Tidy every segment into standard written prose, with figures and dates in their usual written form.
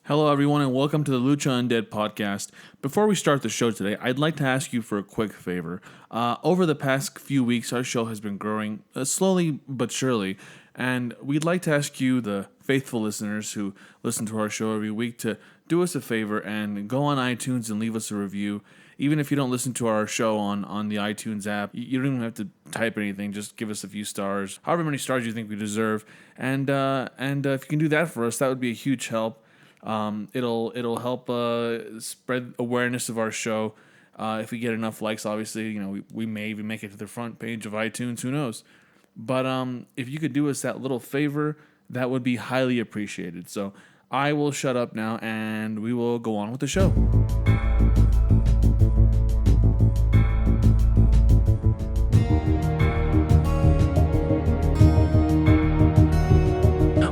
Hello, everyone, and welcome to the Lucha Undead podcast. Before we start the show today, I'd like to ask you for a quick favor. Over the past few weeks, our show has been growing slowly but surely, and we'd like to ask you, the faithful listeners who listen to our show every week, to do us a favor and go on iTunes and leave us a review. Even if you don't listen to our show on the iTunes app, you don't even have to type anything. Just give us a few stars, however many stars you think we deserve. And if you can do that for us, that would be a huge help. It'll help spread awareness of our show. If we get enough likes, obviously, we may even make it to the front page of iTunes. Who knows? But if you could do us that little favor, that would be highly appreciated. So I will shut up now, and we will go on with the show.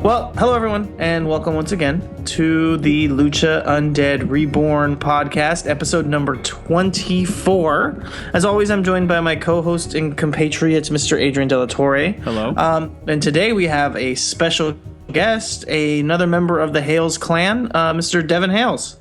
Well, hello everyone, and welcome once again to the Lucha Undead Reborn podcast, episode number 24. As always, I'm joined by my co-host and compatriot, Mr. Adrian De La Torre. Hello. And today we have a special guest, another member of the Hales clan, Mr. Devon Hales.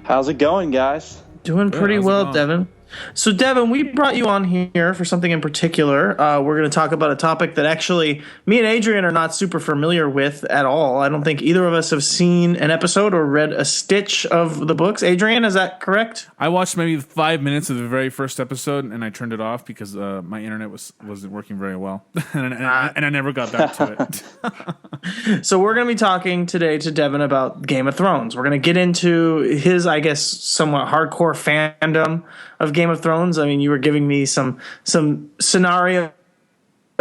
How's it going, guys? Doing pretty well, Devon. So, Devon, we brought you on here for something in particular. We're going to talk about a topic that actually me and Adrian are not super familiar with at all. I don't think either of us have seen an episode or read a stitch of the books. Adrian, is that correct? I watched maybe 5 minutes of the very first episode, and I turned it off because my internet wasn't working very well, and I never got back to it. So we're going to be talking today to Devon about Game of Thrones. We're going to get into his, I guess, somewhat hardcore fandom of Game of Thrones. I mean, you were giving me some scenarios,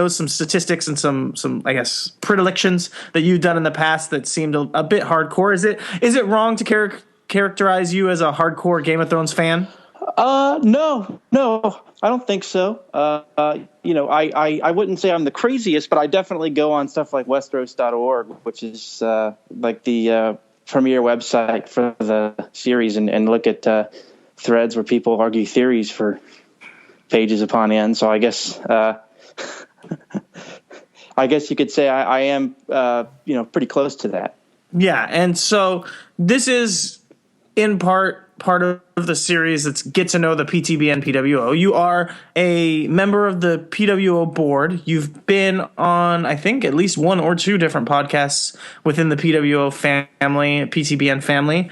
some statistics, and some I guess predilections that you've done in the past that seemed a bit hardcore. Is it wrong to characterize you as a hardcore Game of Thrones fan? No, I don't think so. I wouldn't say I'm the craziest, but I definitely go on stuff like Westeros.org, which is like the premier website for the series, and look at threads where people argue theories for pages upon end. So I guess you could say I am pretty close to that. Yeah, and so this is in part of the series that's Get to Know the PTB and PWO. You are a member of the PWO board. You've been on, I think, at least one or two different podcasts within the PWO family, PTBN family.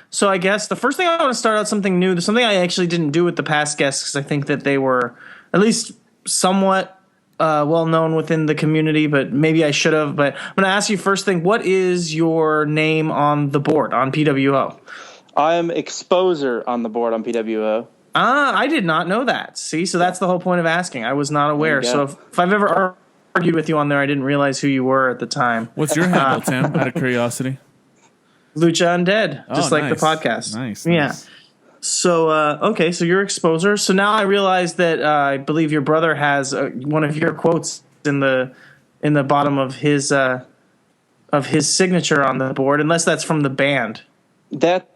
So I guess the first thing I want to start out something new, something I actually didn't do with the past guests because I think that they were at least somewhat well known within the community, but maybe I should have. But I'm going to ask you first thing, what is your name on the board on PWO? I'm exposer on the board on PWO. I did not know that. See, so that's the whole point of asking. I was not aware. So if I've ever argued with you on there, I didn't realize who you were at the time. What's your handle, Tim, out of curiosity? Lucha Undead, just like the podcast. Nice. Yeah. So, okay, so you're exposer. So now I realize that I believe your brother has one of your quotes in the bottom of his signature on the board, unless that's from the band. That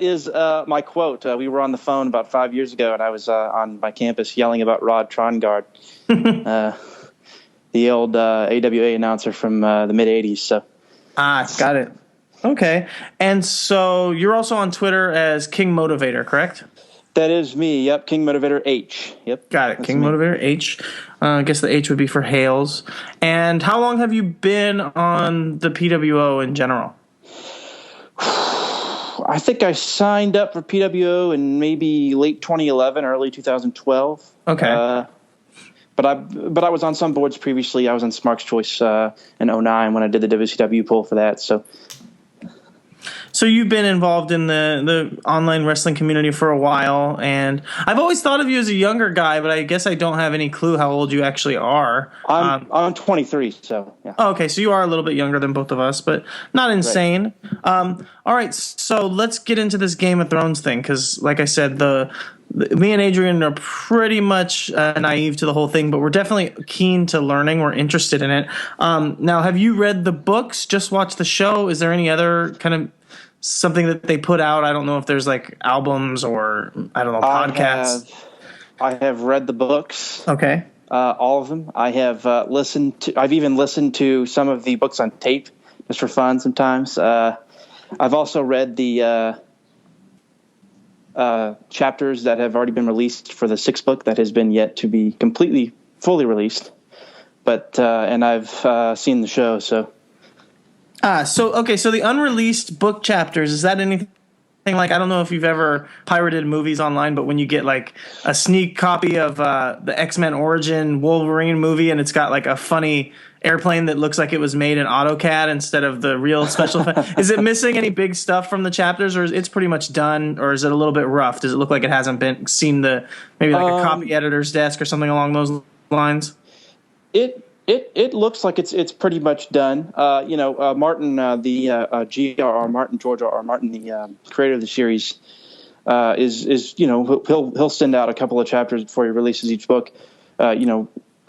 is my quote. We were on the phone about 5 years ago, and I was on my campus yelling about Rod Trongard, the old AWA announcer from the mid '80s. So, got it. Okay, and so you're also on Twitter as King Motivator, correct? That is me. Yep, King Motivator H. Yep, got it. King Motivator H. I guess the H would be for Hales. And how long have you been on the PWO in general? I think I signed up for PWO in maybe late 2011, early 2012. Okay. But I was on some boards previously. I was on Smark's Choice in 2009 when I did the WCW poll for that. So you've been involved in the online wrestling community for a while, and I've always thought of you as a younger guy, but I guess I don't have any clue how old you actually are. I'm 23, so yeah. Oh, okay, so you are a little bit younger than both of us, but not insane. Right. All right, so let's get into this Game of Thrones thing, because like I said, me and Adrian are pretty much naive to the whole thing, but we're definitely keen to learning. We're interested in it. Now, have you read the books? Just watched the show? Is there any other kind of something that they put out? I don't know if there's like albums or, I don't know, podcasts. I have read the books. Okay. All of them. I have I've even listened to some of the books on tape just for fun sometimes. I've also read the chapters that have already been released for the 6th book that has been yet to be fully released. But and I've seen the show, so. So the unreleased book chapters, is that anything like, I don't know if you've ever pirated movies online, but when you get like a sneak copy of the X-Men Origin Wolverine movie and it's got like a funny airplane that looks like it was made in AutoCAD instead of the real special effect. Is it missing any big stuff from the chapters, or is it's pretty much done, or is it a little bit rough? Does it look like it hasn't been seen maybe like a copy editor's desk or something along those lines? It looks like it's pretty much done. Martin, G.R.R. Martin, George R.R. Martin, the creator of the series, is he'll send out a couple of chapters before he releases each book.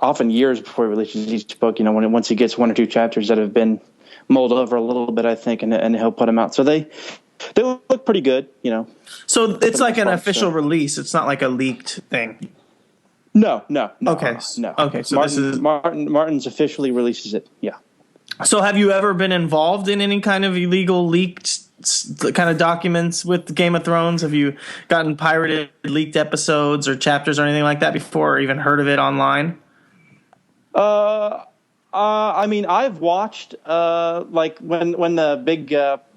Often years before he releases each book. Once he gets 1 or 2 chapters that have been mulled over a little bit, I think, and he'll put them out. So they look pretty good. So it's like an official release. It's not like a leaked thing. No. Okay. No. Okay. So Martin's officially releases it. Yeah. So have you ever been involved in any kind of illegal leaked kind of documents with Game of Thrones? Have you gotten pirated leaked episodes or chapters or anything like that before, or even heard of it online? I mean, I've watched like when the big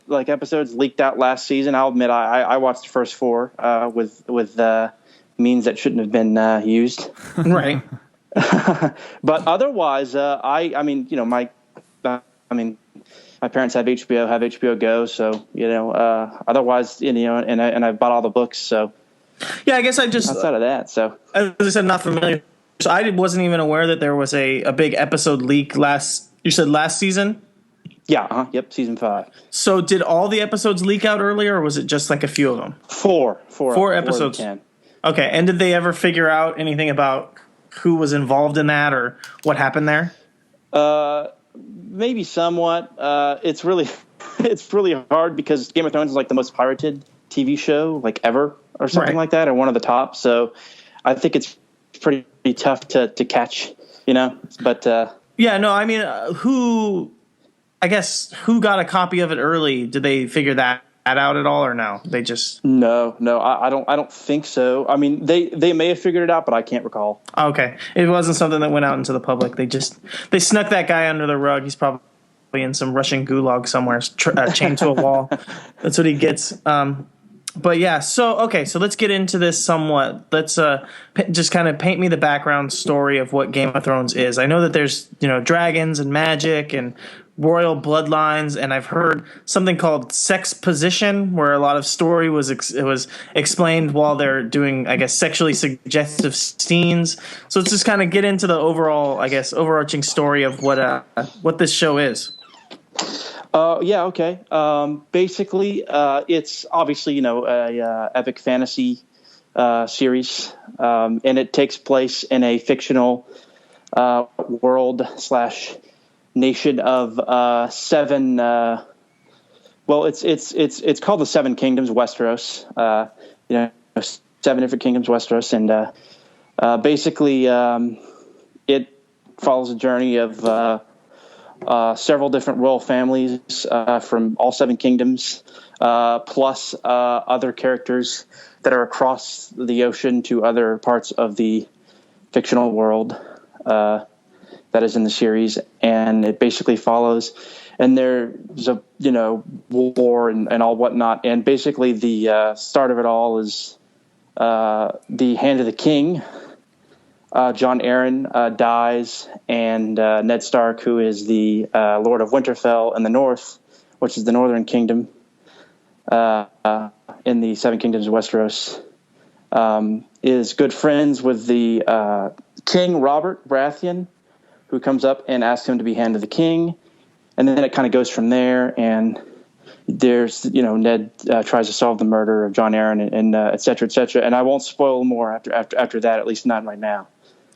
like episodes leaked out last season. I'll admit I watched the first 4 with means that shouldn't have been used. Right. But otherwise, my parents have HBO Go, so otherwise, and I've bought all the books, so yeah, I guess I just outside of that, so as I said, not familiar. So I wasn't even aware that there was a big episode leak last season. Yeah, yep, season 5. So did all the episodes leak out earlier, or was it just like a few of them? Four episodes. 10. Okay, and did they ever figure out anything about who was involved in that or what happened there? Maybe somewhat. It's really hard because Game of Thrones is like the most pirated TV show like ever or something like that, or one of the top. So I think it's pretty tough to catch, but yeah, no, I mean, who got a copy of it early? Did they figure that out at all, or no? They just no. I don't think so. I mean, they may have figured it out, but I can't recall. Okay, it wasn't something that went out into the public. They snuck that guy under the rug. He's probably in some Russian gulag somewhere, chained to a wall. That's what he gets. But yeah, so let's get into this somewhat. Let's just kind of paint me the background story of what Game of Thrones is. I know that there's dragons and magic and royal bloodlines, and I've heard something called sex position, where a lot of story was explained while they're doing, I guess, sexually suggestive scenes. So let's just kind of get into the overall, I guess, overarching story of what this show is. Yeah, okay. Basically, it's obviously a epic fantasy series, and it takes place in a fictional world / nation of 7. It's called the 7 Kingdoms, Westeros. 7 different kingdoms, Westeros, and basically it follows a journey of several different royal families from all 7 kingdoms, plus other characters that are across the ocean to other parts of the fictional world that is in the series. And it basically follows, and there's a war and all whatnot. And basically the start of it all is the Hand of the King. Jon Arryn dies, and Ned Stark, who is the Lord of Winterfell in the north, which is the northern kingdom in the 7 Kingdoms of Westeros, is good friends with the King Robert Baratheon, who comes up and asks him to be Hand of the King. And then it kind of goes from there, and there's, Ned tries to solve the murder of Jon Arryn, and et cetera, et cetera. And I won't spoil more after that, at least not right now.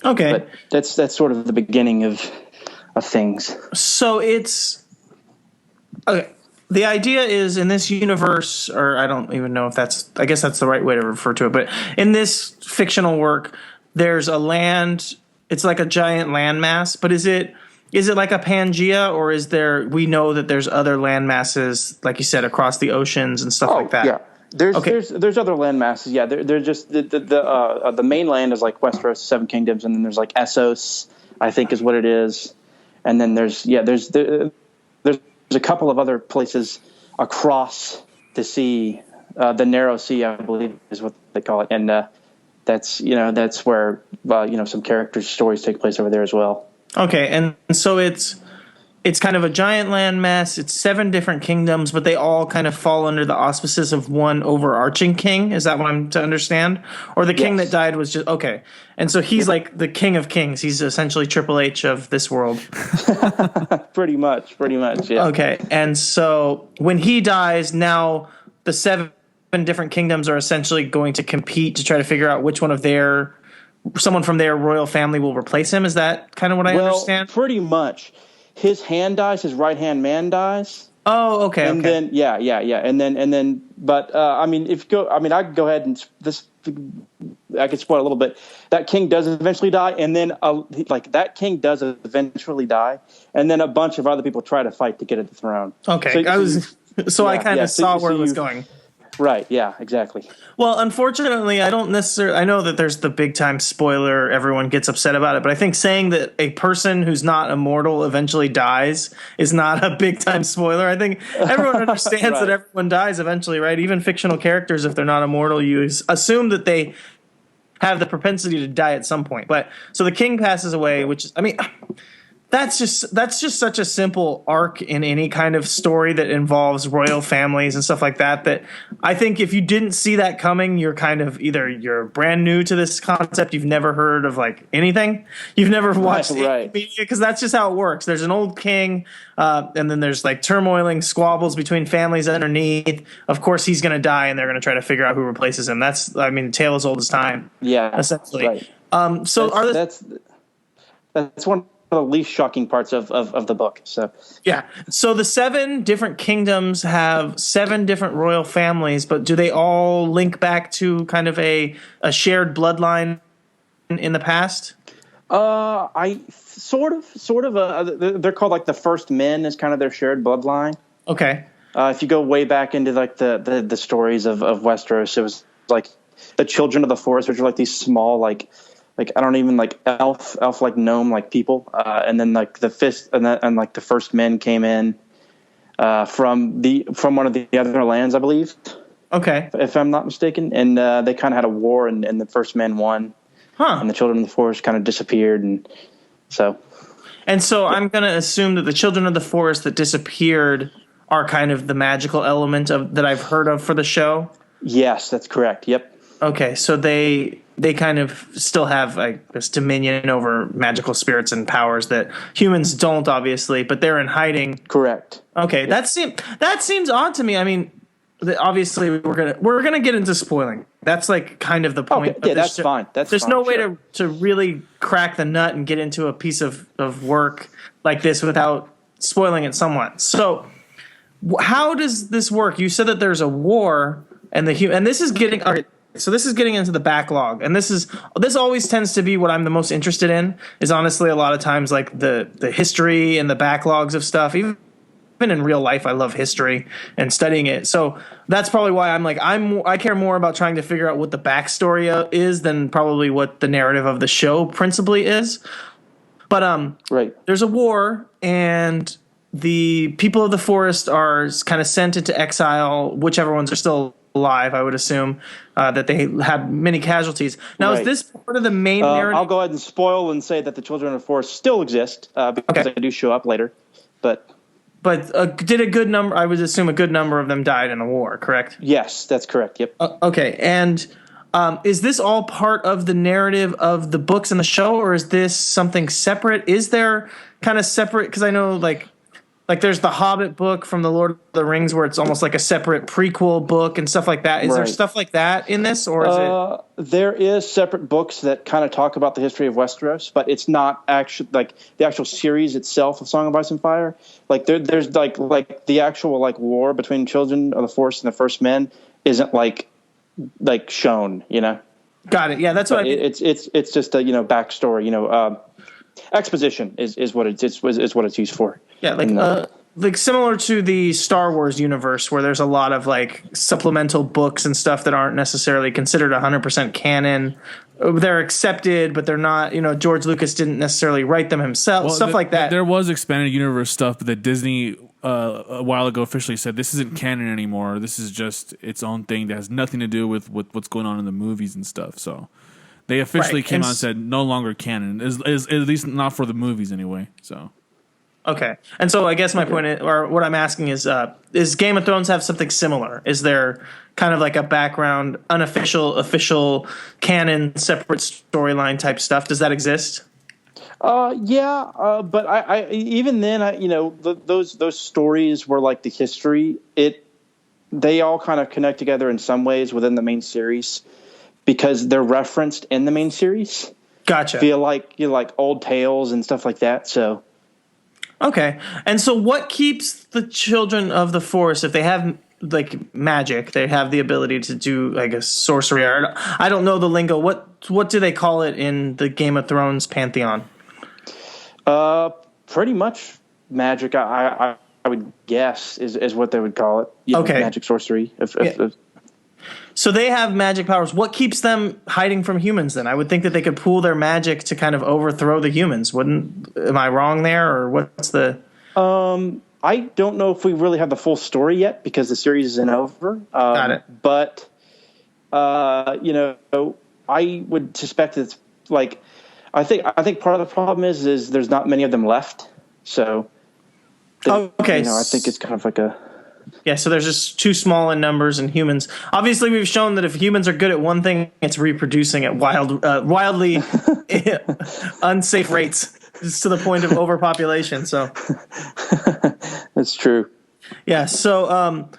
Okay. But that's sort of the beginning of things. So it's okay. The idea is, in this universe, or I don't even know if I guess that's the right way to refer to it, but in this fictional work, there's a land, it's like a giant landmass, but is it Is it like a Pangea, or is there? We know that there's other land masses, like you said, across the oceans and stuff like that. Yeah, there's other land masses. Yeah, they're just the mainland is like Westeros, Seven Kingdoms, and then there's like Essos, I think is what it is, and then there's a couple of other places across the sea, the Narrow Sea, I believe is what they call it, and that's where some characters' stories take place over there as well. Okay, and so it's kind of a giant landmass. It's 7 different kingdoms, but they all kind of fall under the auspices of one overarching king. Is that what I'm to understand? Or the king that died was just okay. And so he's like the king of kings. He's essentially Triple H of this world. Pretty much, yeah. Okay, and so when he dies, now the 7 different kingdoms are essentially going to compete to try to figure out which one of someone from their royal family will replace him. Is that kind of what I understand? Pretty much. His hand dies, his right-hand man dies. Oh, okay. And then, yeah. And then, but, I could go ahead and I could spoil a little bit. That king does eventually die. And then, that king does eventually die. And then a bunch of other people try to fight to get at the throne. Okay. I kind of saw where it was going. Right. Yeah, exactly. Well, unfortunately, I don't necessarily. I know that there's the big time spoiler. Everyone gets upset about it, but I think saying that a person who's not immortal eventually dies is not a big time spoiler. I think everyone understands right. that everyone dies eventually, right? Even fictional characters, if they're not immortal, you assume that they have the propensity to die at some point. But so the king passes away, which is, that's just such a simple arc in any kind of story that involves royal families and stuff like that, that I think if you didn't see that coming, you're kind of either you're brand new to this concept, you've never heard of like anything, you've never watched any media, because that's just how it works. There's an old king, and then there's like turmoiling squabbles between families underneath. Of course, he's going to die, and they're going to try to figure out who replaces him. That's, tale as old as time. Yeah, essentially. Right. So that's one of the least shocking parts of the book. So the 7 different kingdoms have 7 different royal families, but do they all link back to kind of a shared bloodline in the past? I sort of. They're called like the First Men is kind of their shared bloodline. Okay. If you go way back into like the stories of Westeros, it was like the Children of the Forest, which are like these small like I don't even like elf like gnome like people, and then like the fist and like the First Men came in from one of the other lands, I believe. Okay, if I'm not mistaken, and they kind of had a war, and the First Men won, and the Children of the Forest kind of disappeared, and so. And so I'm going to assume that the Children of the Forest that disappeared are kind of the magical element that I've heard of for the show. Yes, that's correct. Yep. Okay, so they kind of still have this dominion over magical spirits and powers that humans don't, obviously, but they're in hiding. Correct. Okay, yep. That seems odd to me. I mean, obviously we're gonna get into spoiling. That's like kind of the point. Okay, that's fine. There's no way to really crack the nut and get into a piece of work like this without spoiling it somewhat. So, how does this work? You said that there's a war, and this is getting. Okay, so this is getting into the backlog, and this always tends to be what I'm the most interested in. Is honestly a lot of times like the history and the backlogs of stuff. Even in real life, I love history and studying it. So that's probably why I care more about trying to figure out what the backstory is than probably what the narrative of the show principally is. But there's a war, and the people of the forest are kind of sent into exile. Whichever ones are still alive, I would assume that they had many casualties. Now, is this part of the main narrative? I'll go ahead and spoil and say that the Children of the Forest still exist because they do show up later. But did a good number? I would assume a good number of them died in the war. Correct? Yes, that's correct. Yep. Okay, and is this all part of the narrative of the books and the show, or is this something separate? Is there kind of separate? Because I know like there's the Hobbit book from the Lord of the Rings where it's almost like a separate prequel book and stuff like that. Is there stuff like that in this, or is it? There is separate books that kind of talk about the history of Westeros, but it's not actually like the actual series itself of Song of Ice and Fire. Like there's like the actual like war between Children of the Forest and the First Men isn't like shown, you know. Got it. Yeah, that's what I mean. It's just a backstory, exposition is what is what it's used for. Yeah, like similar to the Star Wars universe, where there's a lot of like supplemental books and stuff that aren't necessarily considered 100% canon. They're accepted, but they're not. George Lucas didn't necessarily write them himself. Stuff like that. There was expanded universe stuff that Disney a while ago officially said this isn't canon anymore. This is just its own thing that has nothing to do with what's going on in the movies and stuff. So they officially came out and said no longer canon, is at least not for the movies anyway. So. Okay. And so I guess my point is, or what I'm asking is Game of Thrones have something similar? Is there kind of like a background, unofficial, official, canon, separate storyline type stuff? Does that exist? Yeah, but I even then, those stories were like the history. They all kind of connect together in some ways within the main series because they're referenced in the main series. Gotcha. Feel like old tales and stuff like that. So. Okay. And so what keeps the children of the Forest, if they have like magic, they have the ability to do like a sorcery, or I don't know the lingo. What do they call it in the Game of Thrones pantheon? Pretty much magic. I would guess is what they would call it. Okay. Magic sorcery. So they have magic powers. What keeps them hiding from humans then? I would think that they could pool their magic to kind of overthrow the humans. Am I wrong there, or what's the... I don't know if we really have the full story yet because the series isn't over. Got it. But, I would suspect it's like... I think part of the problem is there's not many of them left. So, okay. I think it's kind of like a... Yeah, so there's just too small in numbers, and humans. Obviously, we've shown that if humans are good at one thing, it's reproducing at wildly unsafe rates, just to the point of overpopulation. So that's true. Yeah. So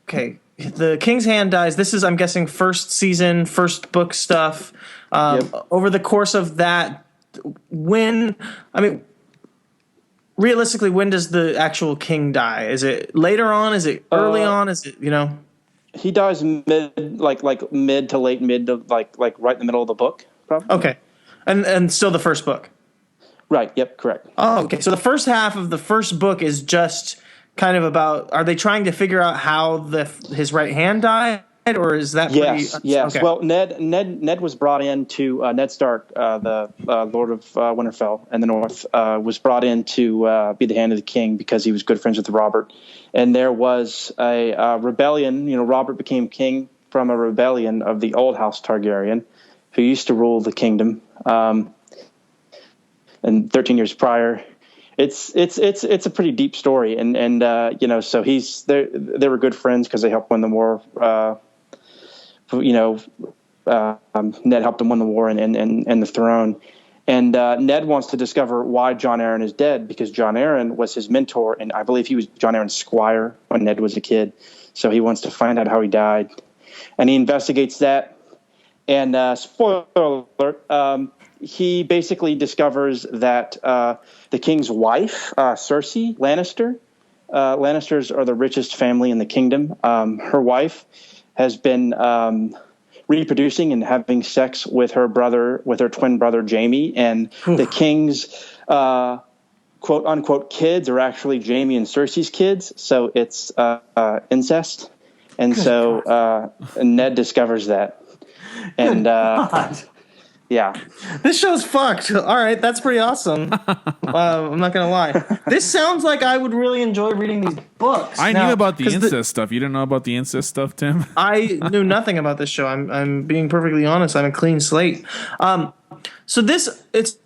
okay, the King's Hand dies. This is, I'm guessing, first season, first book stuff. Yep. Over the course of that, realistically, when does the actual king die? Is it later on? Is it early on? Is it, He dies mid to late mid to like right in the middle of the book, probably. Okay. And still the first book. Right, yep, correct. Oh, okay. So the first half of the first book is just kind of about, are they trying to figure out how his right hand died? Or is that yes? Okay. Well, Ned was brought in to Ned Stark, the Lord of Winterfell and the North, was brought in to be the hand of the king because he was good friends with Robert. And there was a rebellion. Robert became king from a rebellion of the old House Targaryen, who used to rule the kingdom. And 13 years prior, it's a pretty deep story. And so they were good friends because they helped win the war. Ned helped him win the war and the throne. And Ned wants to discover why Jon Arryn is dead, because Jon Arryn was his mentor, and I believe he was Jon Arryn's squire when Ned was a kid. So he wants to find out how he died. And he investigates that. And spoiler alert, he basically discovers that the king's wife, Cersei Lannister, Lannisters are the richest family in the kingdom. Her wife has been reproducing and having sex with her twin brother Jaime, and the king's quote unquote kids are actually Jaime and Cersei's kids. So it's incest, and Ned discovers that, and yeah, this show's fucked. All right, that's pretty awesome. I'm not gonna lie. This sounds like I would really enjoy reading these books. I knew about the incest stuff. You didn't know about the incest stuff, Tim? I knew nothing about this show. I'm being perfectly honest. I'm a clean slate. So it's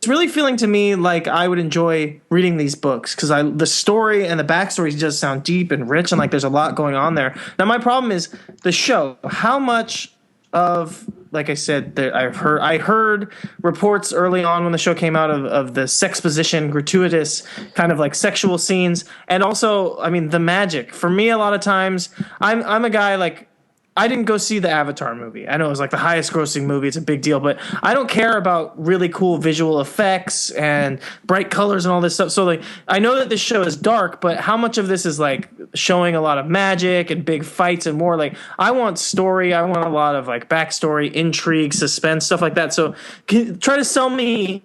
really feeling to me like I would enjoy reading these books because the story and the backstory just sound deep and rich, and like there's a lot going on there. Now my problem is the show. How much of, like I said, I heard reports early on when the show came out of the sexposition, gratuitous kind of like sexual scenes, and also, the magic. For me, a lot of times, I'm a guy like, I didn't go see the Avatar movie. I know it was like the highest grossing movie. It's a big deal, but I don't care about really cool visual effects and bright colors and all this stuff. So like, I know that this show is dark, but how much of this is like showing a lot of magic and big fights and more. Like, I want story. I want a lot of like backstory, intrigue, suspense, stuff like that. So try to sell me,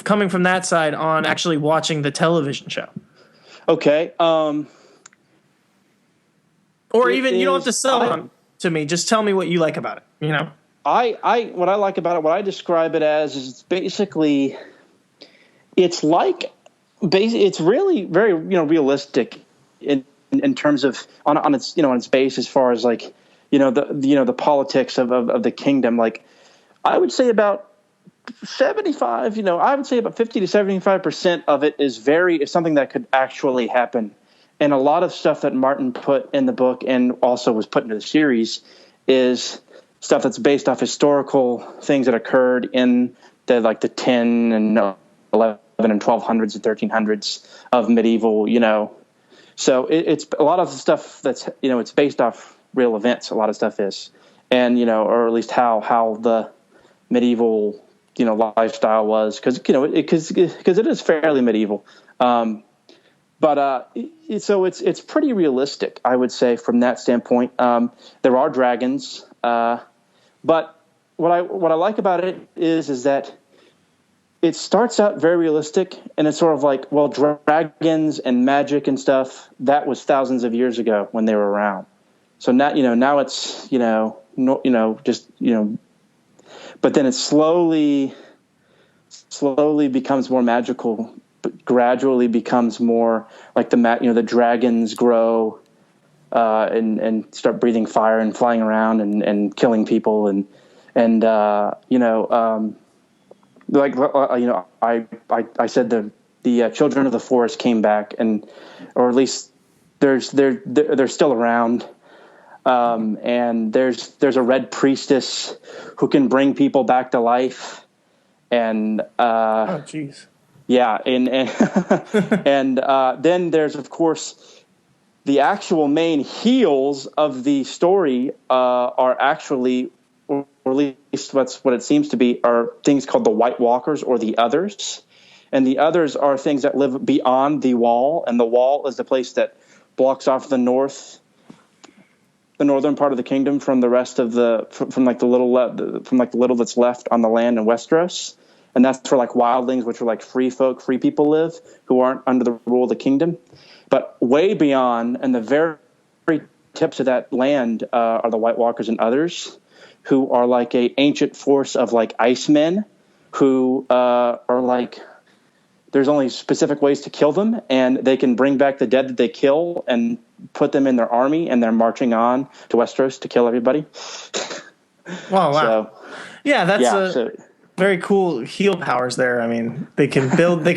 coming from that side, on actually watching the television show. Okay. Or even you don't have to sell it to me. Just tell me what you like about it. You know. What I like about it, what I describe it as, is it's basically, it's really very realistic in terms of on its base, as far as like the politics of the kingdom. Like, I would say about 75, I would say about 50 to 75% of it is something that could actually happen, and a lot of stuff that Martin put in the book and also was put into the series is stuff that's based off historical things that occurred in the 10 and 11 and 1200s and 1300s of medieval, So it's a lot of the stuff that's, it's based off real events. A lot of stuff is, and, or at least how the medieval, lifestyle was, because it is fairly medieval. But it's pretty realistic, I would say, from that standpoint. There are dragons. But what I like about it is that it starts out very realistic, and it's sort of like, well, dragons and magic and stuff, that was thousands of years ago when they were around. So now it's but then it slowly becomes more magical, but gradually becomes more like the dragons grow. And start breathing fire and flying around and killing people I said the children of the forest came back, or at least they're still around, and there's a red priestess who can bring people back to life, and oh jeez, yeah, and then there's of course. The actual main heels of the story are actually, or at least what it seems to be, are things called the White Walkers, or the Others. And the Others are things that live beyond the Wall, and the Wall is the place that blocks off the northern part of the kingdom from the rest of from the little that's left on the land in Westeros. And that's where like wildlings, which are like free people live, who aren't under the rule of the kingdom. But way beyond, and the very tips of that land are the White Walkers and Others, who are like a ancient force of like icemen, who are like, there's only specific ways to kill them, and they can bring back the dead that they kill and put them in their army, and they're marching on to Westeros to kill everybody. Oh, wow. So, that's very cool heal powers there. I mean, they can build an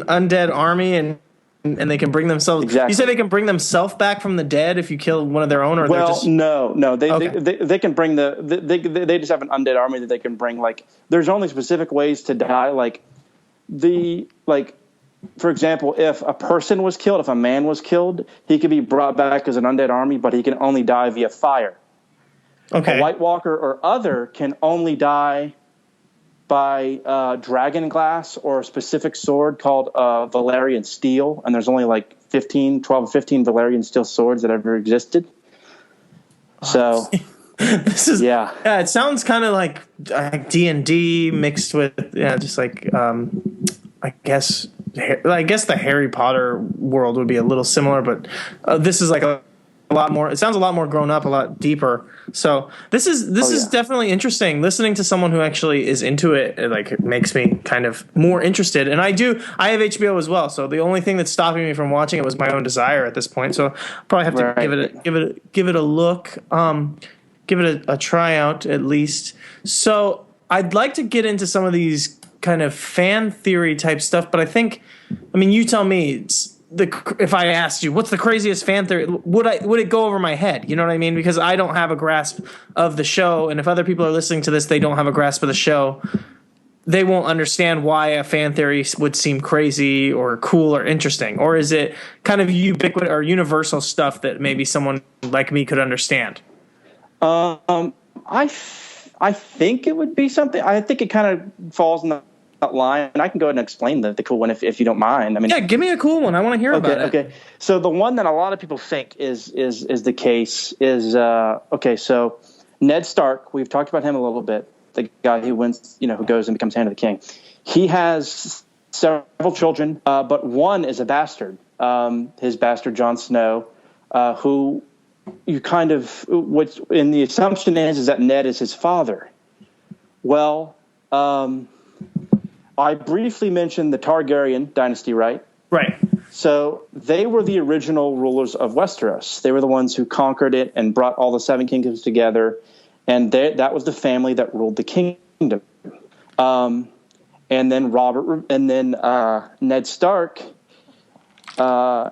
undead army, and they can bring themselves. Exactly. You say they can bring themselves back from the dead if you kill one of their own, or no. They can bring they just have an undead army that they can bring. Like, there's only specific ways to die. For example, if a person was killed, if a man was killed, he could be brought back as an undead army, but he can only die via fire. Okay. A White Walker or Other can only die by dragon glass or a specific sword called Valyrian steel, and there's only like 12 or 15 Valyrian steel swords that ever existed. So this is it sounds kind of like D&D mixed with just like I guess the Harry Potter world would be a little similar, but this is like a lot more. It sounds a lot more grown up, a lot deeper. So this is definitely interesting. Listening to someone who actually is into it, it makes me kind of more interested. And I have HBO as well. So the only thing that's stopping me from watching it was my own desire at this point. So I'll probably have to give it a look, give it a try out at least. So I'd like to get into some of these kind of fan theory type stuff, but you tell me. If I asked you what's the craziest fan theory, would it go over my head? You know what I mean? Because I don't have a grasp of the show, and if other people are listening to this, they don't have a grasp of the show, they won't understand why a fan theory would seem crazy or cool or interesting. Or is it kind of ubiquitous or universal stuff that maybe someone like me could understand? I think it would be something. I think it kind of falls in the line, and I can go ahead and explain the cool one if you don't mind. I mean, Yeah, give me a cool one. I want to hear about it. Okay. So the one that a lot of people think is the case is okay. So Ned Stark, we've talked about him a little bit. The guy who wins, who goes and becomes Hand of the King. He has several children, but one is a bastard. His bastard Jon Snow, who you kind of and the assumption is that Ned is his father. Well, I briefly mentioned the Targaryen dynasty, right? Right. So they were the original rulers of Westeros. They were the ones who conquered it and brought all the seven kingdoms together, and that was the family that ruled the kingdom. And then Ned Stark, and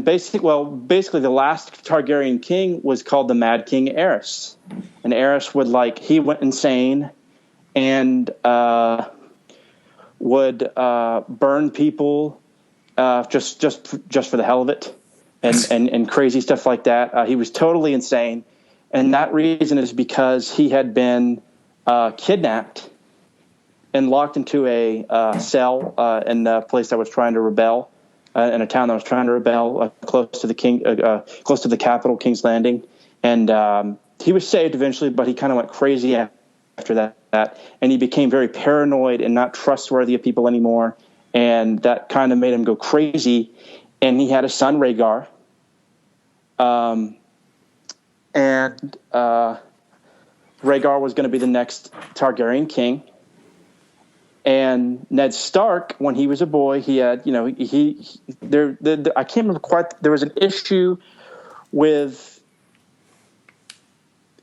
basically the last Targaryen king was called the Mad King Aerys, and Aerys he went insane and would burn people just for the hell of it, and crazy stuff like that. He was totally insane, and that reason is because he had been kidnapped and locked into a cell in a place that was trying to rebel, in a town that was trying to rebel, close to the capital, King's Landing, and he was saved eventually, but he kind of went crazy after that, and he became very paranoid and not trustworthy of people anymore, and that kind of made him go crazy. And he had a son, Rhaegar, and Rhaegar was going to be the next Targaryen king. And Ned Stark, when he was a boy, he had, I can't remember quite. There was an issue with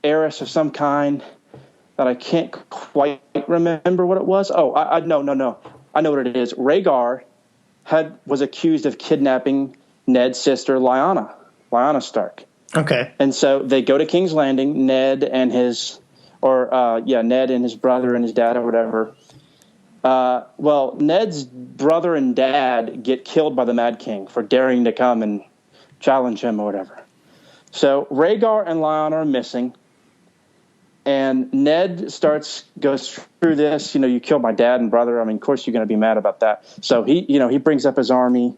Aerys of some kind that I can't quite remember what it was. Oh, no. I know what it is. Rhaegar was accused of kidnapping Ned's sister, Lyanna Stark. Okay. And so they go to King's Landing, Ned and his brother and his dad or whatever. Ned's brother and dad get killed by the Mad King for daring to come and challenge him or whatever. So Rhaegar and Lyanna are missing. And Ned goes through this, you killed my dad and brother. I mean, of course you're going to be mad about that. So he brings up his army.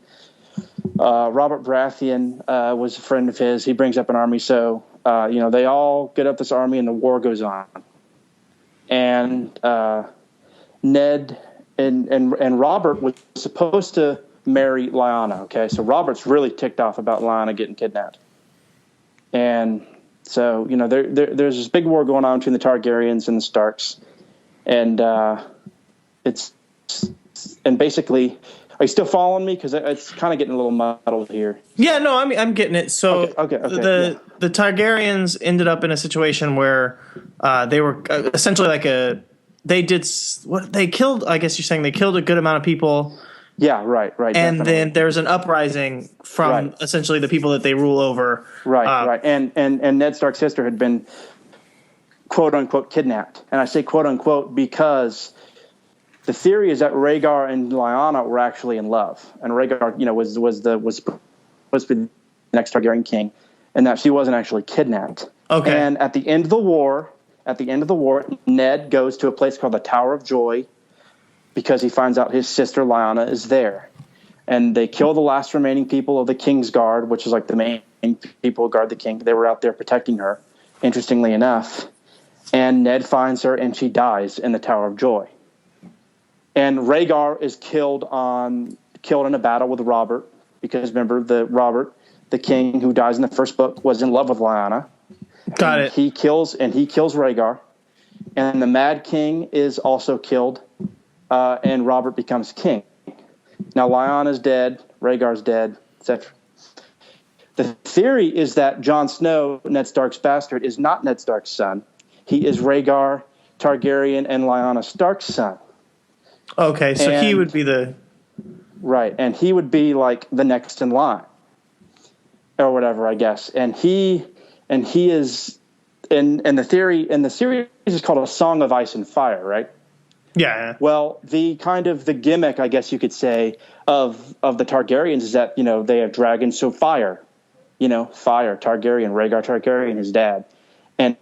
Robert Baratheon was a friend of his. He brings up an army. So, they all get up this army and the war goes on. And Ned and Robert was supposed to marry Lyanna. Okay. So Robert's really ticked off about Lyanna getting kidnapped. And so, there's this big war going on between the Targaryens and the Starks. And basically, are you still following me? Because it's kind of getting a little muddled here. Yeah, no, I'm getting it. So okay. The Targaryens ended up in a situation where they were essentially they killed, I guess you're saying they killed a good amount of people. Yeah, right. And definitely. then there's an uprising from essentially the people that they rule over. Right. And Ned Stark's sister had been quote unquote kidnapped. And I say quote unquote because the theory is that Rhaegar and Lyanna were actually in love. And Rhaegar, was supposed to be the next Targaryen king, and that she wasn't actually kidnapped. Okay. And at the end of the war, Ned goes to a place called the Tower of Joy, because he finds out his sister Lyanna is there. And they kill the last remaining people of the King's Guard, which is like the main people who guard the king. They were out there protecting her, interestingly enough. And Ned finds her, and she dies in the Tower of Joy. And Rhaegar is killed in a battle with Robert, because remember, Robert, the king who dies in the first book, was in love with Lyanna. Got it. He kills Rhaegar. And the Mad King is also killed. And Robert becomes king. Now Lyanna's dead, Rhaegar's dead, etc. The theory is that Jon Snow, Ned Stark's bastard, is not Ned Stark's son. He is Rhaegar Targaryen and Lyanna Stark's son. Okay, so he would be the right, and he would be like the next in line, or whatever, I guess. And he is, and the theory in the series is called A Song of Ice and Fire, right? Yeah. Well, the gimmick, I guess you could say, of the Targaryens is that, they have dragons, so fire, fire, Targaryen, Rhaegar Targaryen, his dad. And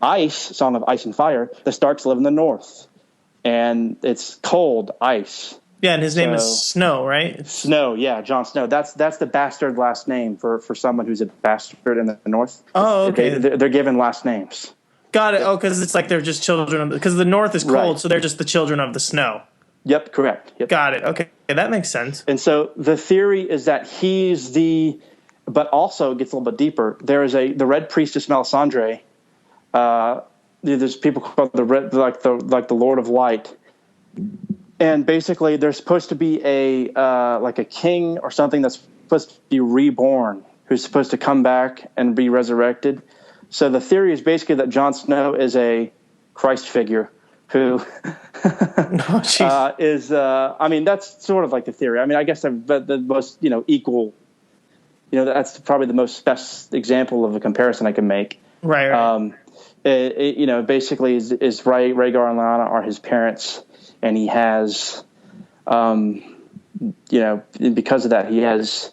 ice, Song of Ice and Fire, the Starks live in the north. and it's cold ice. Yeah, and his name is Snow, right? Snow, yeah, Jon Snow. That's the bastard last name for someone who's a bastard in the North. Oh, okay. They're given last names. Got it. Oh, because it's like they're just children of because the North is cold, Right. so they're just the children of the snow. Yep, correct. Yep. Got it. Okay, that makes sense. And so the theory is that but also it gets a little bit deeper. There is the Red Priestess Melisandre. There's people called the Red, like the Lord of Light. And basically, there's supposed to be like a king or something that's supposed to be reborn, who's supposed to come back and be resurrected. So the theory is basically that Jon Snow is a Christ figure who is. I mean, that's sort of like the theory. I mean, I guess the most equal. That's probably the best example of a comparison I can make. Right. Basically, is Rhaegar and Lyanna are his parents. And he has, because of that, he has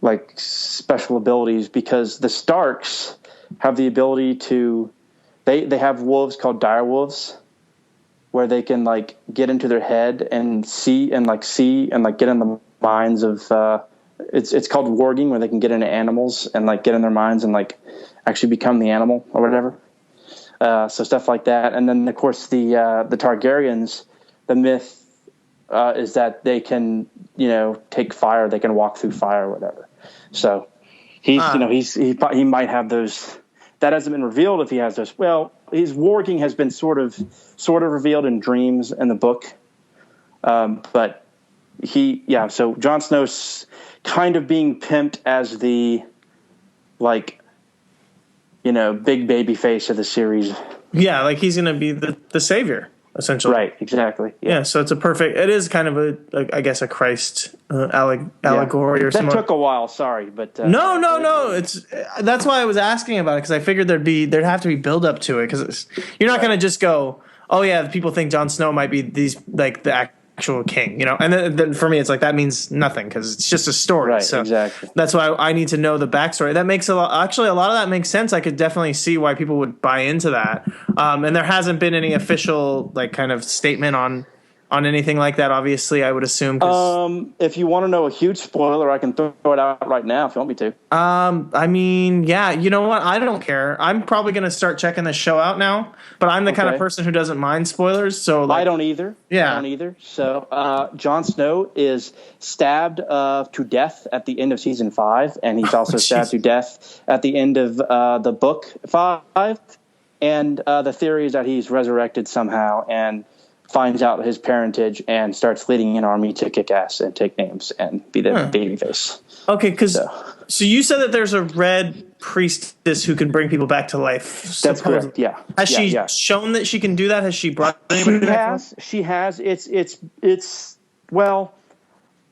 like special abilities because the Starks have the ability to, they have wolves called dire wolves where they can like get into their head and see and get in the minds of, it's called warging where they can get into animals and like get in their minds and like actually become the animal or whatever. So stuff like that. And then of course the Targaryens, the myth is that they can, take fire. They can walk through fire or whatever. So he might have those. That hasn't been revealed if he has those. Well, his warging has been sort of revealed in dreams in the book. But so Jon Snow's kind of being pimped as the, big baby face of the series. Yeah, like he's going to be the savior. Essentially, right? Exactly. Yeah. So it's it is kind of a Christ allegory or something. That took a while. Sorry, but no. That's why I was asking about it because I figured there'd have to be build up to it because you're not going to just go, oh yeah, people think Jon Snow might be the actual king, and then for me it's like that means nothing because it's just a story. Right. So exactly. That's why I need to know the backstory. That makes a lot of that makes sense. I could definitely see why people would buy into that. And there hasn't been any official kind of statement on anything like that. Obviously, I would assume. If you want to know a huge spoiler, I can throw it out right now if you want me to. I mean, yeah. You know what? I don't care. I'm probably going to start checking this show out now. But I'm the kind of person who doesn't mind spoilers. So I don't either. Yeah, I don't either. So Jon Snow is stabbed to death at the end of season 5, and he's also stabbed to death at the end of the book 5. And the theory is that he's resurrected somehow and finds out his parentage and starts leading an army to kick ass and take names and be the babyface. Okay, because so you said that there's a red priestess who can bring people back to life. That's correct. Yeah. Has she shown that she can do that? Has she brought anybody back? She has. It's well,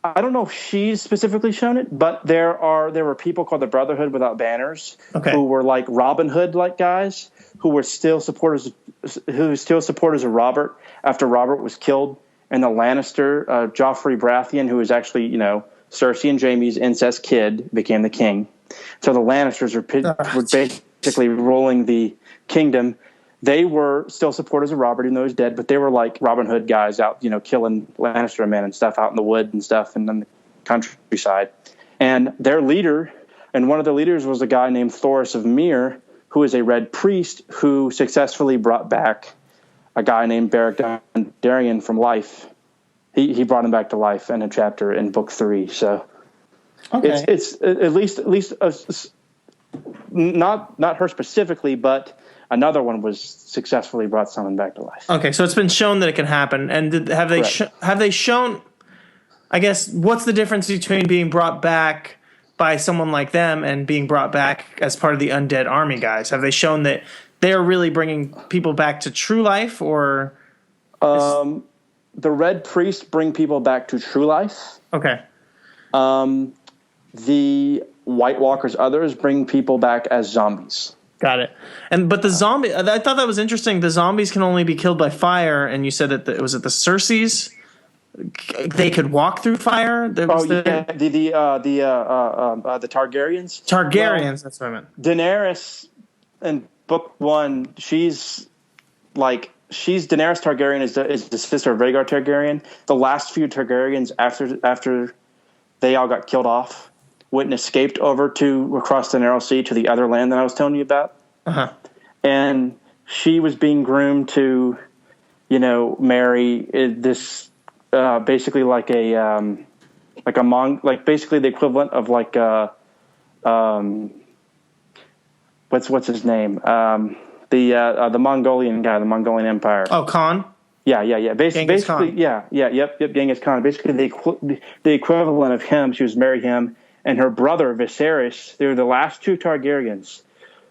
I don't know if she's specifically shown it, but there were people called the Brotherhood Without Banners who were like Robin Hood like guys who were still supporters of Robert after Robert was killed, and the Lannister Joffrey Baratheon, who was actually Cersei and Jaime's incest kid, became the king. So the Lannisters were basically ruling the kingdom. They were still supporters of Robert, even though he's dead, but they were like Robin Hood guys out, killing Lannister men and stuff out in the wood and stuff and on the countryside. And their leader, and one of the leaders was a guy named Thoros of Myr, who is a red priest who successfully brought back a guy named Beric Dondarrion from life. He brought him back to life in a chapter in book 3. So it's at least not her specifically, but another one was successfully brought someone back to life. Okay, so it's been shown that it can happen, and have they shown? I guess what's the difference between being brought back by someone like them and being brought back as part of the undead army guys? Have they shown that they're really bringing people back to true life, or? The red priests bring people back to true life. Okay. The White Walkers, others bring people back as zombies. Got it. But the zombie, I thought that was interesting. The zombies can only be killed by fire, and you said that it was at the Cersei's. They could walk through fire. The Targaryens. Targaryens, that's what I meant. Daenerys in book 1, she's like she's Daenerys Targaryen is the sister of Rhaegar Targaryen. The last few Targaryens after they all got killed off went and escaped over to across the Narrow Sea to the other land that I was telling you about. Uh-huh. And she was being groomed to, marry this basically like basically the equivalent of like what's his name? The Mongolian guy, the Mongolian Empire. Oh, Khan? Yeah. Basically, Khan. Yep, Genghis Khan. Basically, the equivalent of him. She was married him, and her brother Viserys. They were the last two Targaryens.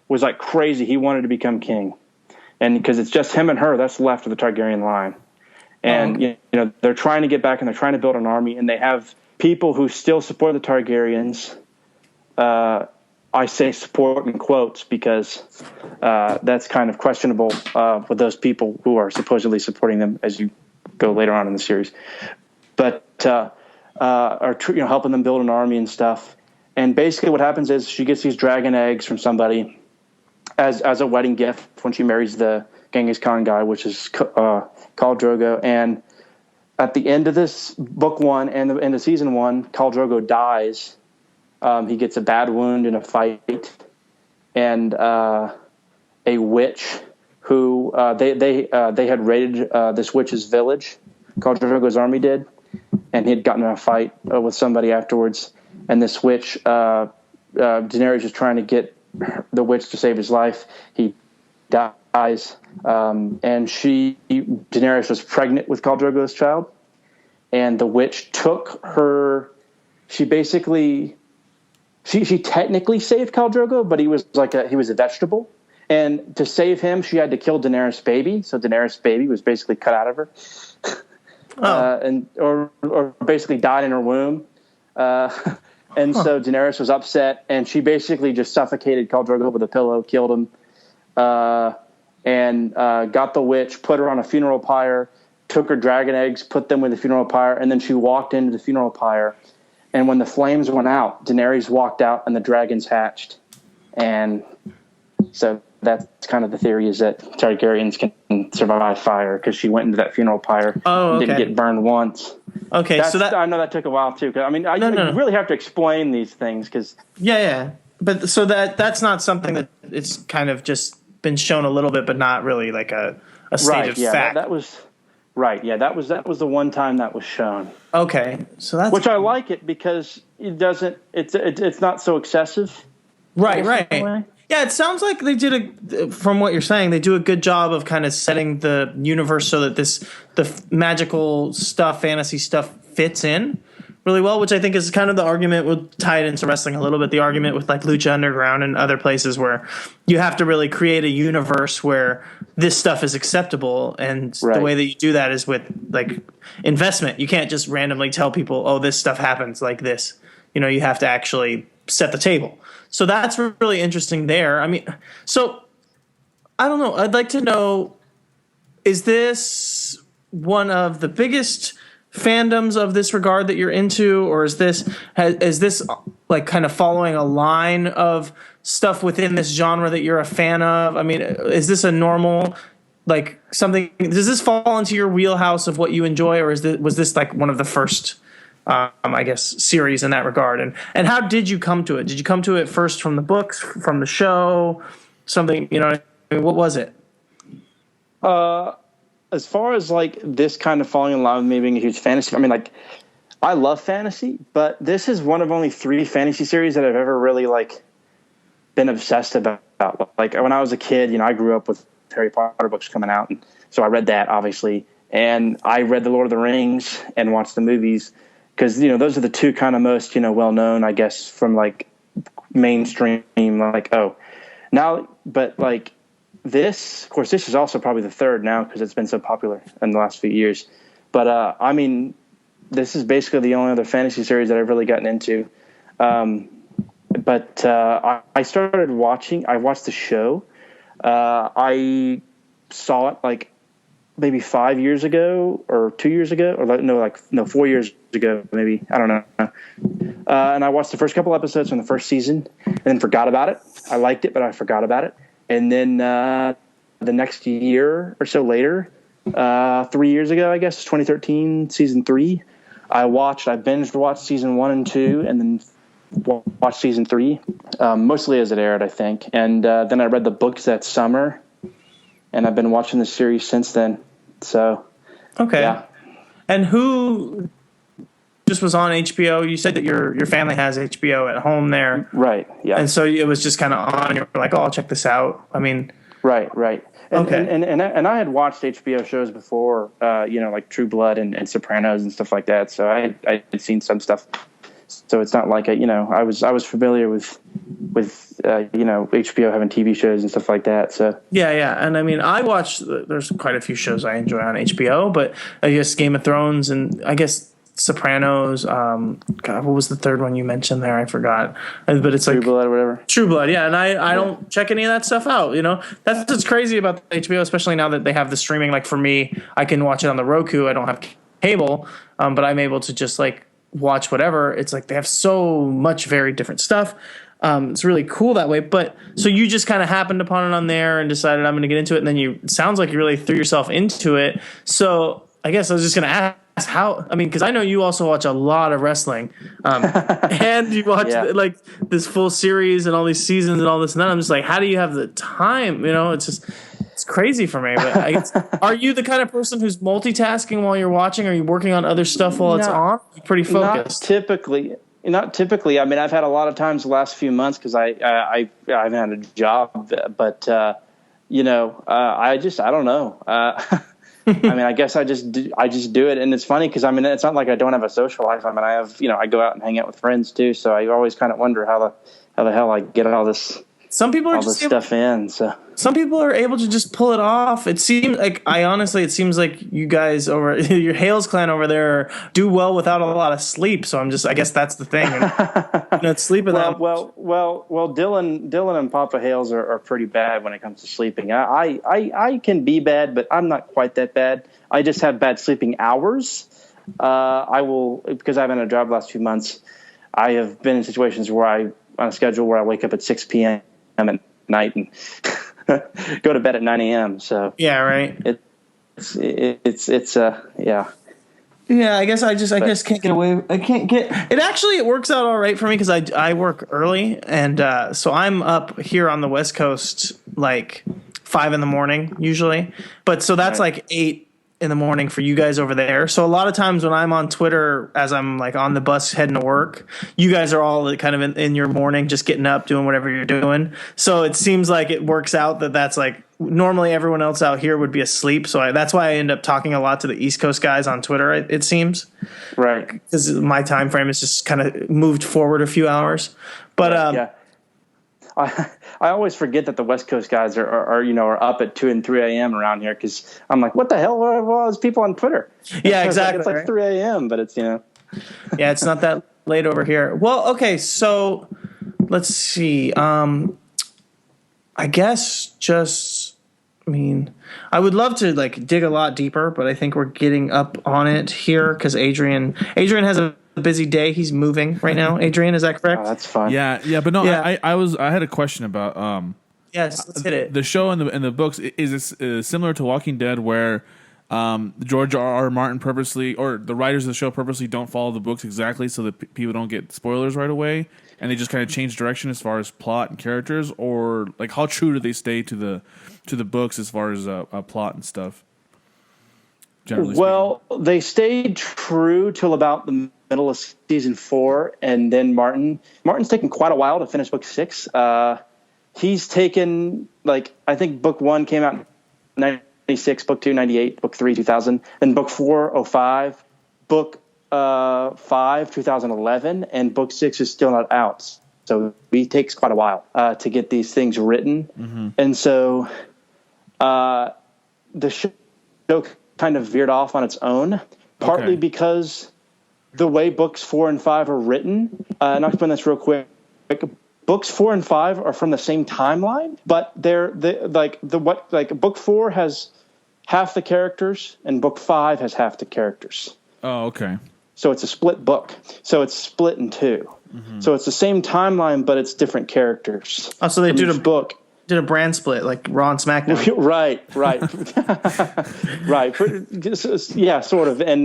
Was like crazy. He wanted to become king, and because it's just him and her that's left of the Targaryen line, and they're trying to get back and they're trying to build an army, and they have people who still support the Targaryens. I say support in quotes because that's kind of questionable with those people who are supposedly supporting them as you go later on in the series. But are helping them build an army and stuff. And basically what happens is she gets these dragon eggs from somebody as a wedding gift when she marries the Genghis Khan guy, which is Khal Drogo. And at the end of this book one and the end of season one, Khal Drogo dies. He gets a bad wound in a fight, and a witch who they had raided this witch's village. Khal Drogo's army did, and he had gotten in a fight with somebody afterwards. And this witch, Daenerys is trying to get the witch to save his life. He dies, and Daenerys was pregnant with Khal Drogo's child, and the witch took her. She basically. She technically saved Khal Drogo, but he was a vegetable. And to save him, she had to kill Daenerys' baby. So Daenerys' baby was basically cut out of her, or basically died in her womb. So Daenerys was upset, and she basically just suffocated Khal Drogo with a pillow, killed him, and got the witch, put her on a funeral pyre, took her dragon eggs, put them with the funeral pyre, and then she walked into the funeral pyre. And when the flames went out, Daenerys walked out and the dragons hatched. And so that's kind of the theory, is that Targaryens can survive fire because she went into that funeral pyre and didn't get burned once. Okay, I know that took a while too. I mean, you really have to explain these things because but so that's not something that it's kind of just been shown a little bit, but not really like a stated fact. That was right. Yeah, that was the one time that was shown. Okay, so that's which I like it because it doesn't. It's not so excessive. Right. Yeah, it sounds like they did from what you're saying, they do a good job of kind of setting the universe so that the magical stuff, fantasy stuff fits in really well, which I think is kind of the argument. We'll tie it into wrestling a little bit. The argument with like Lucha Underground and other places where you have to really create a universe where this stuff is acceptable, and the way that you do that is with like investment. You can't just randomly tell people, "Oh, this stuff happens like this." You have to actually set the table. So that's really interesting there. I mean, so I don't know. I'd like to know, is this one of the biggest fandoms of this regard that you're into, or is this like kind of following a line of stuff within this genre that you're a fan of? I mean, is this a normal like something? Does this fall into your wheelhouse of what you enjoy, or was this like one of the first I guess series in that regard? And how did you come to it? Did you come to it first from the books, from the show, something, what was it? As far as like this kind of falling in love with me being a huge fantasy, I mean, like I love fantasy, but this is one of only 3 fantasy series that I've ever really like been obsessed about. Like when I was a kid, I grew up with Harry Potter books coming out, and so I read that obviously, and I read the Lord of the Rings and watched the movies. Because, those are the 2 kind of most, well-known, I guess, from, like, mainstream, like, but, like, this, of course, this is also probably the 3rd now because it's been so popular in the last few years. But, I mean, this is basically the only other fantasy series that I've really gotten into. But I started watching, I watched the show. I saw it, like, maybe 5 years ago or 2 years ago, or 4 years ago, maybe. I don't know. And I watched the first couple episodes from the first season and then forgot about it. I liked it, but I forgot about it. And then the next year or so later, 3 years ago, I guess, 2013, season 3, I binged watched season 1 and 2, and then watched season 3, mostly as it aired, I think. And then I read the books that summer, and I've been watching the series since then. So, okay. Yeah. And who just was on HBO? You said that your family has HBO at home there. Right, yeah. And so it was just kind of on, and you were like, oh, I'll check this out. I mean... Right. And, okay. And I had watched HBO shows before, like True Blood and Sopranos and stuff like that. So I had seen some stuff. So it's not like I was familiar with HBO having TV shows and stuff like that. So yeah. And I mean, there's quite a few shows I enjoy on HBO, but I guess Game of Thrones and I guess Sopranos. God, what was the third one you mentioned there? I forgot. But it's True Blood or whatever. True Blood, yeah. And I don't check any of that stuff out. That's what's crazy about HBO, especially now that they have the streaming. Like for me, I can watch it on the Roku. I don't have cable, but I'm able to just like watch whatever. It's like they have so much very different stuff. It's really cool that way. But so you just kind of happened upon it on there and decided I'm going to get into it, and then it sounds like you really threw yourself into it. So I guess I was just going to ask how. I mean, because I know you also watch a lot of wrestling, and you watch like this full series and all these seasons and all this and that. I'm just like, how do you have the time? It's crazy for me. But I guess, are you the kind of person who's multitasking while you're watching? Are you working on other stuff while it's on? You're pretty focused. Not typically. I mean, I've had a lot of times the last few months because I haven't had a job, but I don't know. I mean, I guess I just do it, and it's funny because I mean, it's not like I don't have a social life. I mean, I have I go out and hang out with friends too. So I always kind of wonder how the hell I get all this. Some people are this stuff in. So some people are able to just pull it off. It seems like it seems like you guys over your Hales clan over there do well without a lot of sleep. So I guess that's the thing. Not sleeping that much. Well, Dylan and Papa Hales are pretty bad when it comes to sleeping. I can be bad, but I'm not quite that bad. I just have bad sleeping hours. I will, because I've been on a job the last few months. I have been in situations where on a schedule where I wake up at 6 p.m. at night and go to bed at 9 a.m. So yeah, right. It's yeah. Yeah, I guess can't get away. I can't get it. Actually, it works out all right for me because I work early, and so I'm up here on the West Coast like 5 a.m. usually. But so that's like 8 a.m. for you guys over there. So a lot of times when I'm on Twitter as I'm like on the bus heading to work, you guys are all kind of in your morning, just getting up, doing whatever you're doing. So it seems like it works out that's like normally everyone else out here would be asleep. So that's why I end up talking a lot to the East Coast guys on Twitter. It seems right because my time frame is just kind of moved forward a few hours. But yeah. I always forget that the West Coast guys are up at 2 and 3 a.m. around here because I'm like, what the hell are all these people on Twitter? Yeah, exactly. It's like 3 a.m., but it's Yeah, it's not that late over here. Well, okay, so let's see. I guess I would love to like dig a lot deeper, but I think we're getting up on it here because Adrian has a busy day. He's moving right now. Adrian, is that correct? Oh, that's fine. Yeah, but no, yeah. I had a question about yes, let's hit it. The show and the books. Is this similar to Walking Dead, where George R.R. Martin purposely, or the writers of the show purposely, don't follow the books exactly so that people don't get spoilers right away, and they just kind of change direction as far as plot and characters, or like how true do they stay to the books as far as plot and stuff? Well, they stayed true till about the middle of season 4, and then Martin's taken quite a while to finish book 6. He's taken, like, I think book 1 came out in 96, book 2 98, book 3 2000, then book 4 05, book 5 2011, and book 6 is still not out. So it takes quite a while to get these things written. Mm-hmm. And so the show kind of veered off on its own, partly because the way books 4 and 5 are written, and I'll explain this real quick. Books 4 and 5 are from the same timeline, but book 4 has half the characters and book 5 has half the characters. Oh, okay. So it's a split book. So it's split in 2. Mm-hmm. So it's the same timeline, but it's different characters. Oh, so they did a did a brand split like Raw and SmackDown. Right. Right. Yeah, sort of. And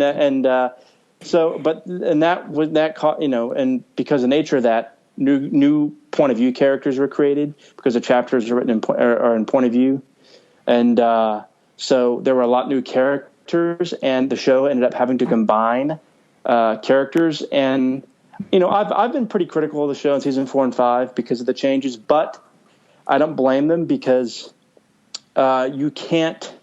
because the nature of that, new point of view characters were created because the chapters are written in point of view, and so there were a lot new characters, and the show ended up having to combine characters. And I've been pretty critical of the show in season 4 and 5 because of the changes, but I don't blame them because you can't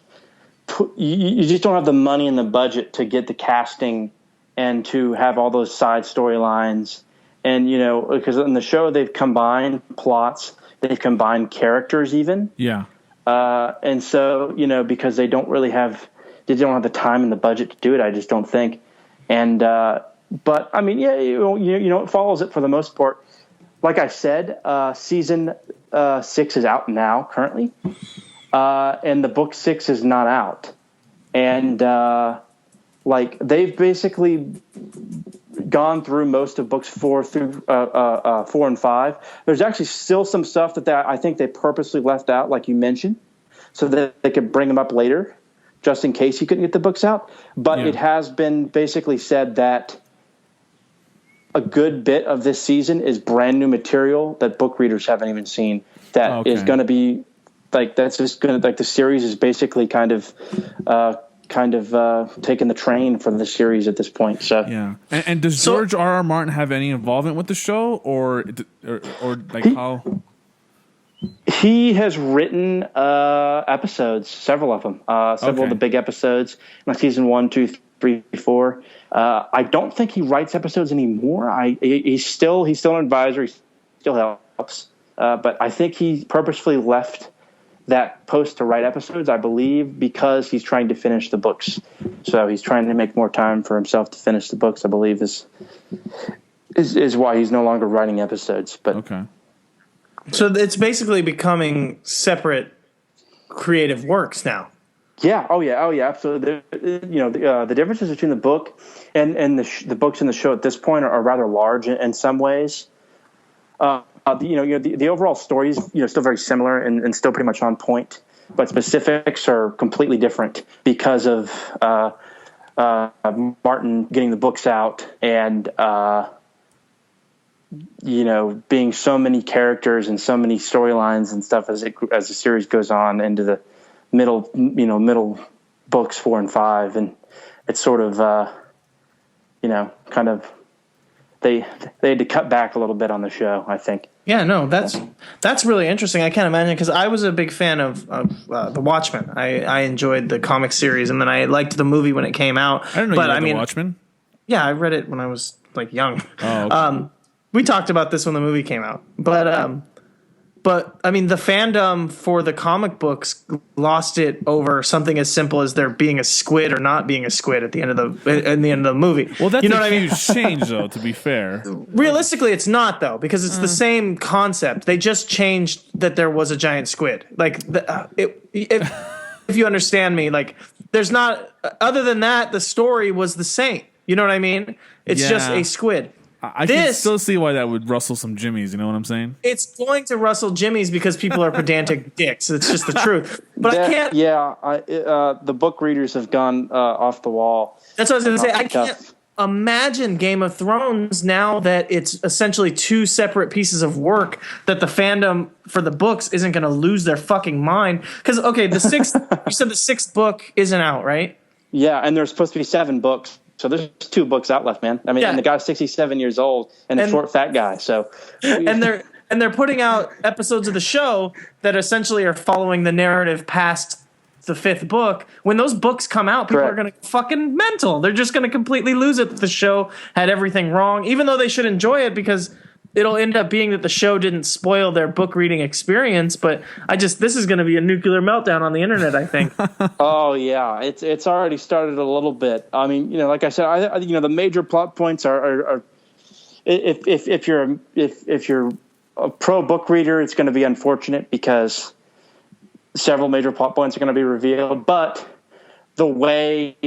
you just don't have the money and the budget to get the casting and to have all those side storylines. And, because in the show they've combined plots, they've combined characters even. Yeah. And so, because they don't have the time and the budget to do it, I just don't think. And, but I mean, yeah, it follows it for the most part. Like I said, season 6 is out now currently. And the book 6 is not out. And, they've basically gone through most of books 4 and 5. There's actually still some stuff that I think they purposely left out, like you mentioned, so that they could bring them up later, just in case you couldn't get the books out. But It has been basically said that a good bit of this season is brand new material that book readers haven't even seen. That is going to be that's just going to the series is basically kind of taking the train from the series at this point. So yeah. And does George R.R. Martin have any involvement with the show, or how? He has written episodes, several of them, several of the big episodes, like season 1, 2, 3, 4. I don't think he writes episodes anymore. He's still an advisor. He still helps, but I think he purposefully left that post to write episodes, I believe, because he's trying to finish the books. So he's trying to make more time for himself to finish the books, I believe, is why he's no longer writing episodes. But okay. So it's basically becoming separate creative works now. Yeah. Oh yeah. Absolutely. The differences between the book and the books in the show at this point are rather large in some ways. The overall story is still very similar and still pretty much on point, but specifics are completely different because of Martin getting the books out and being so many characters and so many storylines and stuff as the series goes on into the middle books 4 and 5, and it's sort of kind of they had to cut back a little bit on the show, I think. Yeah, no, that's really interesting. I can't imagine, because I was a big fan of The Watchmen. I enjoyed the comic series, and then I liked the movie when it came out. I don't know. The Watchmen. Yeah, I read it when I was young. Oh, okay. We talked about this when the movie came out, but I mean, the fandom for the comic books lost it over something as simple as there being a squid or not being a squid at the end of the movie. Well, that's a huge change, though. To be fair, realistically, it's not, though, because it's the same concept. They just changed that there was a giant squid. If you understand me, there's not. Other than that, the story was the same. You know what I mean? It's just a squid. I can still see why that would rustle some jimmies. You know what I'm saying? It's going to rustle jimmies because people are pedantic dicks. It's just the truth. But I can't. Yeah, the book readers have gone off the wall. That's what I was going to say. I can't imagine Game of Thrones now that it's essentially 2 separate pieces of work, that the fandom for the books isn't going to lose their fucking mind. Because, the 6th, you said the 6th book isn't out, right? Yeah, and there's supposed to be 7 books. So there's 2 books out left, man. I mean, and the guy's 67 years old and a short, fat guy. So, and they're putting out episodes of the show that essentially are following the narrative past the 5th book. When those books come out, people are going to fucking mental. They're just going to completely lose it that the show had everything wrong, even though they should enjoy it, because it'll end up being that the show didn't spoil their book reading experience. But this is going to be a nuclear meltdown on the internet, I think. Oh yeah, it's already started a little bit. I mean, like I said, I the major plot points are if you're a pro book reader, it's going to be unfortunate because several major plot points are going to be revealed, but the way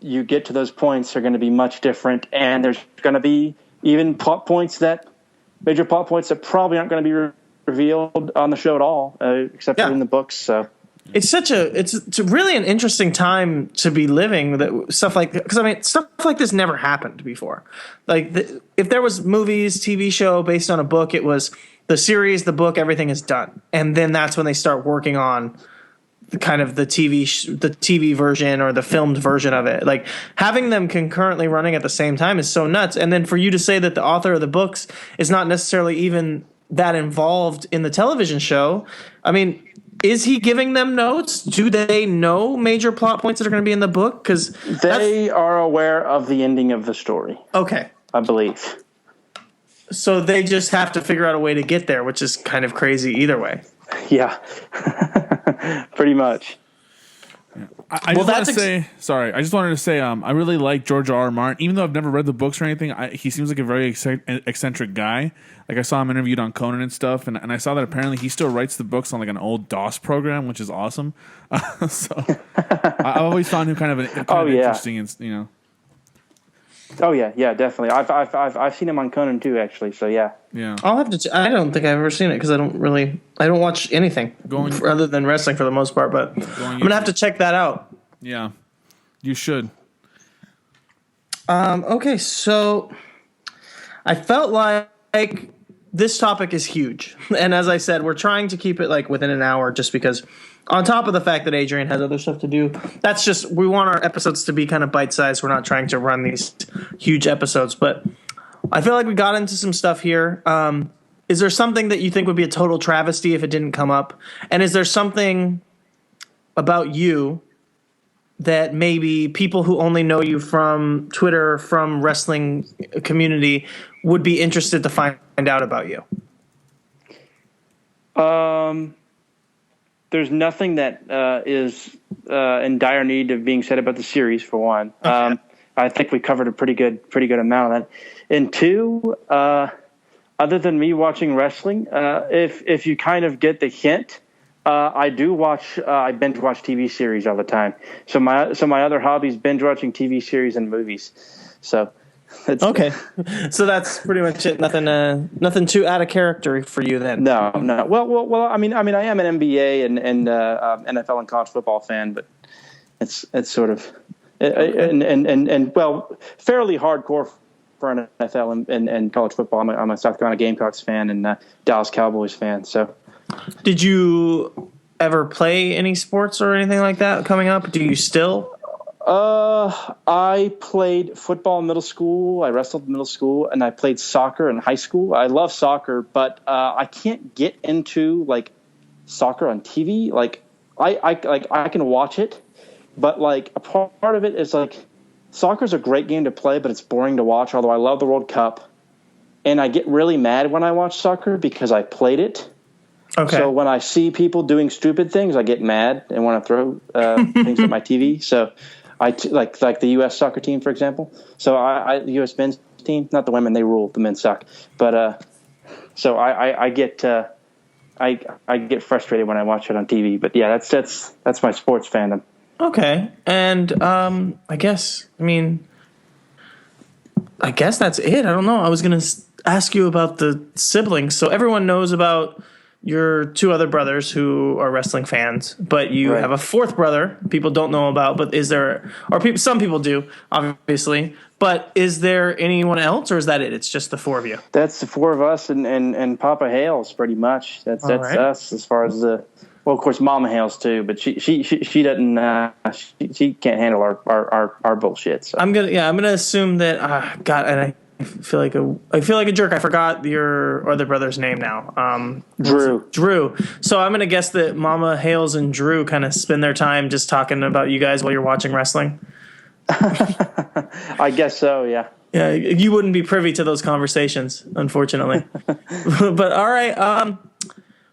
you get to those points are going to be much different, and there's going to be even major plot points that probably aren't going to be revealed on the show at all, except for in the books. So it's really an interesting time to be living. That stuff like, because I mean, stuff like this never happened before. Like if there was movies, TV show based on a book, it was the series, the book, everything is done, and then that's when they start working on kind of the TV version or the filmed version of it. Like having them concurrently running at the same time is so nuts. And then for you to say that the author of the books is not necessarily even that involved in the television show, I mean, is he giving them notes? Do they know major plot points that are going to be in the book? Because they are aware of the ending of the story. Okay, I believe. So they just have to figure out a way to get there, which is kind of crazy either way. Yeah, pretty much. I just wanted to say, I really like George R.R. Martin. Even though I've never read the books or anything, he seems like a very eccentric guy. Like I saw him interviewed on Conan and stuff, and I saw that apparently he still writes the books on like an old DOS program, which is awesome. So I've always found him kind of interesting, and you know. Oh yeah, definitely. I've seen him on Conan too, actually. So yeah. I'll have to. I don't think I've ever seen it because I don't watch anything other than wrestling for the most part. But I'm gonna have to check that out. Yeah, you should. Okay, so I felt like this topic is huge, and as I said, we're trying to keep it like within an hour, just because. On top of the fact that Adrian has other stuff to do, we want our episodes to be kind of bite-sized. We're not trying to run these huge episodes, but I feel like we got into some stuff here. Is there something that you think would be a total travesty if it didn't come up? And is there something about you that maybe people who only know you from Twitter, from wrestling community, would be interested to find out about you? There's nothing that is in dire need of being said about the series, for one. Okay. I think we covered a pretty good amount of that. And two, other than me watching wrestling, if you kind of get the hint, I binge watch TV series all the time. So my other hobby is binge watching TV series and movies. So. Okay, so that's pretty much it. Nothing too out of character for you then. No. Well. I mean, I am an NBA and NFL and college football fan, but it's sort of and fairly hardcore for an NFL and college football. I'm a South Carolina Gamecocks fan and Dallas Cowboys fan. So, did you ever play any sports or anything like that coming up? Do you still? I played football in middle school. I wrestled in middle school, and I played soccer in high school. I love soccer, but I can't get into like soccer on TV. Like I can watch it, but like a part of it is like soccer's a great game to play, but it's boring to watch. Although I love the World Cup, and I get really mad when I watch soccer because I played it. Okay. So when I see people doing stupid things, I get mad and want to throw things at my TV. So. Like the U.S. soccer team, for example. So the U.S. men's team, not the women, they rule. The men suck. But so I get frustrated when I watch it on TV. But yeah, that's my sports fandom. Okay, and I guess that's it. I don't know. I was gonna ask you about the siblings. So everyone knows about your two other brothers who are wrestling fans, but you have a fourth brother people don't know about, but is there, or some people do, obviously, but is there anyone else, or is that it? It's just the four of you? That's the four of us and Papa Hales, pretty much. That's us as far as the, well, of course, Mama Hales too, but she doesn't, she can't handle our bullshit. So. I'm gonna assume that, God, and I feel like a jerk. I forgot your other brother's name now. Drew. So I'm gonna guess that Mama Hales and Drew kind of spend their time just talking about you guys while you're watching wrestling. I guess so. Yeah. Yeah, you wouldn't be privy to those conversations, unfortunately. But all right.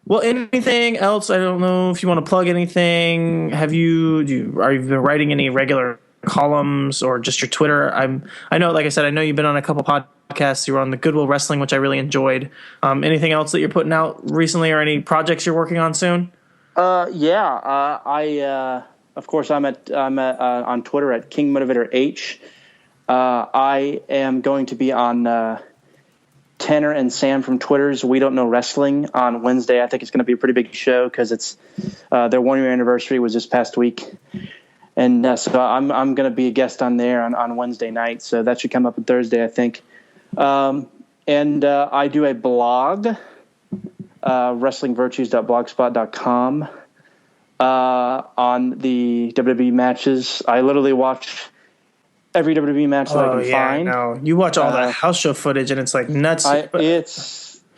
Well, anything else? I don't know if you want to plug anything. Are you been writing any regular columns or just your Twitter? I know, like I said, I know you've been on a couple podcasts. You were on the Goodwill Wrestling, which I really enjoyed. Anything else that you're putting out recently, or any projects you're working on soon? Of course, I'm on Twitter at King Motivator H. I am going to be on Tanner and Sam from Twitter's We Don't Know Wrestling on Wednesday. I think it's going to be a pretty big show because it's their 1 year anniversary was this past week. And so I'm going to be a guest on there on Wednesday night. So that should come up on Thursday, I think. And I do a blog, wrestlingvirtues.blogspot.com, on the WWE matches. I literally watch every WWE match that I can find. No. You watch all that house show footage, and it's like nuts.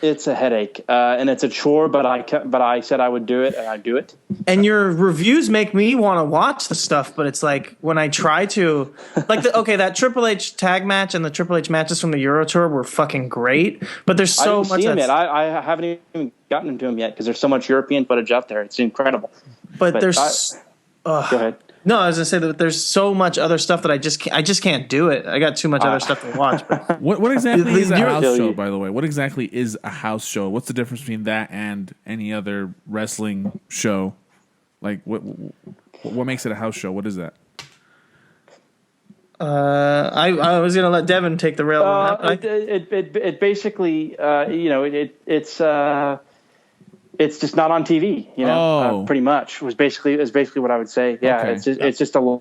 It's a headache, and it's a chore. But I said I would do it, and I do it. And your reviews make me want to watch the stuff, but it's like when I try to, like that Triple H tag match and the Triple H matches from the Euro Tour were fucking great. But there's so much. I haven't seen them yet. I haven't even gotten into them yet because there's so much European footage out there. It's incredible. But there's. Go ahead. No, I was gonna say that there's so much other stuff that I just can't do it. I got too much other stuff to watch. But What exactly is a house show, by the way? What exactly is a house show? What's the difference between that and any other wrestling show? Like, what makes it a house show? What is that? I was gonna let Devon take the rail on that. It basically, it's just not on TV, pretty much is basically what I would say. Yeah, okay. It's just a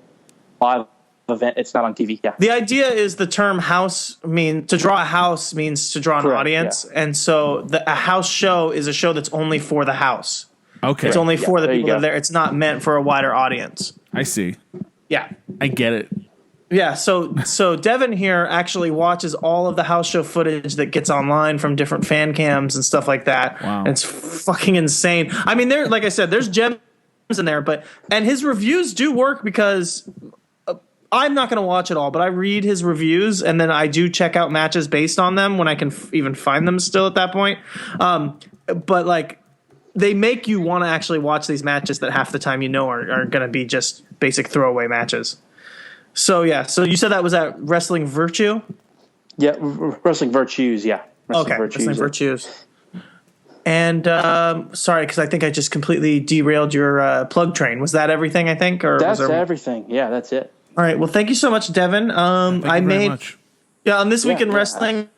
live event. It's not on TV. Yeah. The idea is the term house to draw a house means to draw an audience. Yeah. And so a house show is a show that's only for the house. Okay. It's only for the people that are there. It's not meant for a wider audience. I see. Yeah. I get it. Yeah, so Devon here actually watches all of the house show footage that gets online from different fan cams and stuff like that. Wow. And it's fucking insane. I mean, like I said, there's gems in there, and his reviews do work because I'm not going to watch it all, but I read his reviews and then I do check out matches based on them when I can even find them still at that point. But like, they make you want to actually watch these matches that half the time are going to be just basic throwaway matches. So yeah, so you said that was at Wrestling Virtue? Yeah, Wrestling Virtues, yeah. Wrestling Virtues. And sorry, because I think I just completely derailed your plug train. Was that everything, I think? Or that's everything. Yeah, that's it. All right, well, thank you so much, Devon. Thank you very much. Yeah, on This Week in Wrestling,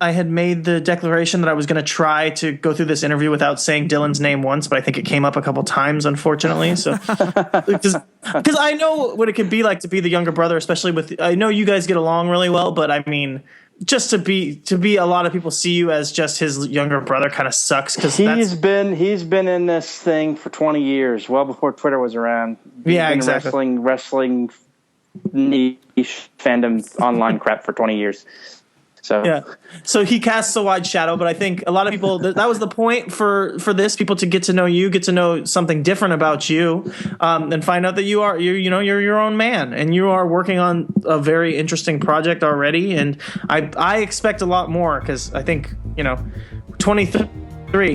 I had made the declaration that I was going to try to go through this interview without saying Dylan's name once, but I think it came up a couple times, unfortunately. So, because I know what it can be like to be the younger brother, especially I know you guys get along really well, but I mean, just to be a lot of people see you as just his younger brother kind of sucks because he's been in this thing for 20 years, well before Twitter was around. Yeah, exactly. Wrestling niche fandom online crap for 20 years. So. Yeah, so he casts a wide shadow, but I think a lot of people that was the point for this, people to get to know you, get to know something different about you, and find out that you're your own man, and you are working on a very interesting project already, and I expect a lot more because I think 23.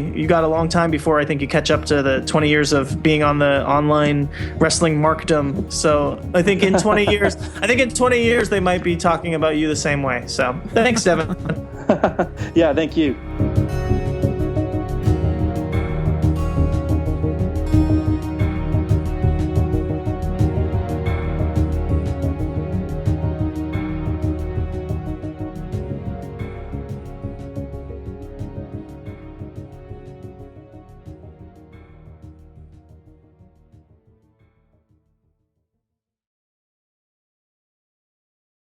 You got a long time before I think you catch up to the 20 years of being on the online wrestling markdom. So I think in 20 years, they might be talking about you the same way. So thanks, Devon. Yeah, thank you.